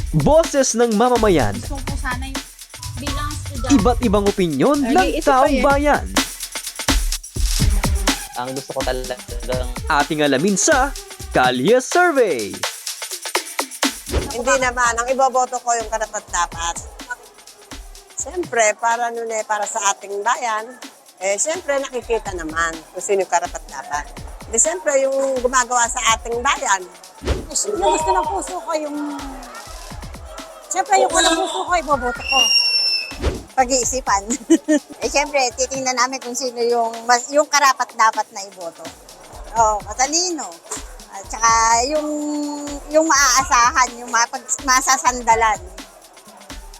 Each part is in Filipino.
Boses ng mamamayan, Gusto ko sana yung bilang estudyante. iba't ibang opinyon ng taong bayan. Ang gusto ko talagang Ating alamin sa Kalye Survey. Hindi naman. Ang iboboto ko yung karapat-dapat. Siyempre, para nun para sa ating bayan, siyempre nakikita naman kung sino yung karapat-dapat. Di siyempre yung gumagawa sa ating bayan. Yung gusto ng puso ko, siyempre yung unang puso ko, iboboto ko. Pag-iisipan. Siyempre, titingnan namin kung sino yung karapat-dapat na iboto. Matalino. At saka yung maaasahan, yung masasandalan.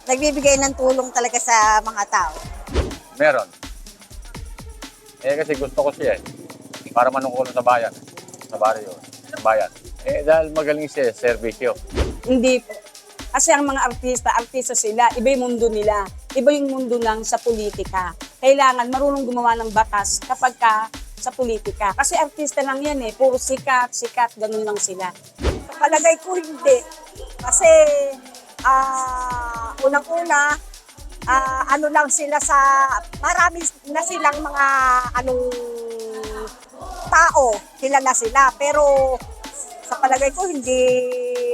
Nagbibigay ng tulong talaga sa mga tao. Meron. Kasi gusto ko siya para manungkulan sa bayan, sa baryo, sa bayan. Dahil magaling siya, serbisyo. Hindi po. Kasi ang mga artista sila, iba yung mundo nila. Iba yung mundo lang sa politika. Kailangan marunong gumawa ng batas kapag sa politika. Kasi artista lang yan puro sikat, ganun lang sila. Palagay ko hindi. Kasi unang-una, ano lang sila marami na silang mga tao, kilala sila. Pero sa palagay ko, hindi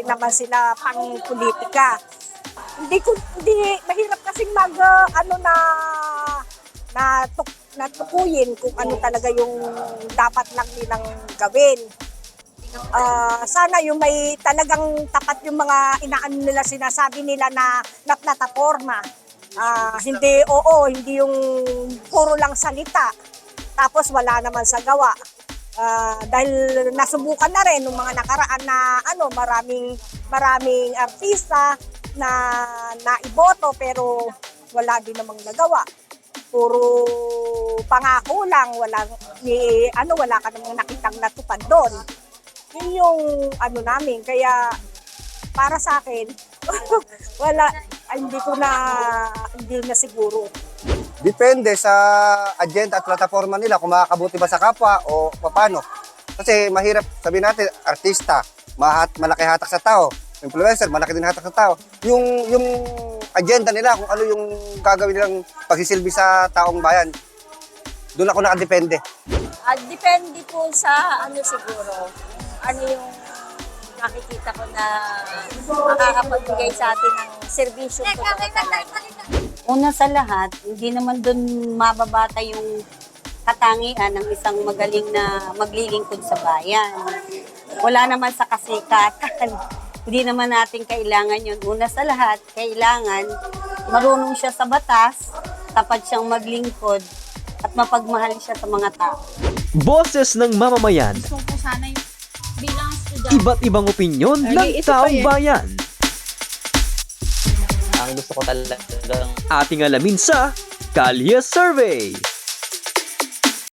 naman sila pang politika. Mahirap kasing natukuyin kung ano talaga yung dapat lang nilang gawin. Sana yung may talagang tapat yung mga inaano nila, sinasabi nila na plataforma. Hindi yung puro lang salita, tapos wala naman sa gawa. Dahil nasubukan na rin ng mga nakaraan na maraming artista na naiboto pero wala din namang nagawa. Puro pangako lang, wala ka namang nakitang natupad doon. Yun yung namin. Kaya para sa akin, hindi na siguro. Depende sa agenda at plataforma nila kung makakabuti ba sa kapwa o paano. Kasi mahirap sabihin natin, artista, malaki hatak sa tao. Influencer, malaki din hatak sa tao. Yung agenda nila, kung ano yung gagawin nilang pagsisilbi sa taong bayan, doon ako nakadepende. Depende po sa siguro. Ano yung nakikita ko na makakapagbigay sa atin ng serbisyo po talaga. Una sa lahat, hindi naman doon mababata yung katangian ng isang magaling na maglilingkod sa bayan. Wala naman sa kasikatan. Hindi naman natin kailangan yun. Una sa lahat, kailangan marunong siya sa batas, tapat siyang maglingkod, at mapagmahal siya sa mga tao. Boses ng mamamayan, Gusto ko sana yung bilang estudyante. iba't ibang opinyon ng taong bayan. ang gusto ko talagang Ating alamin sa Kalye Survey.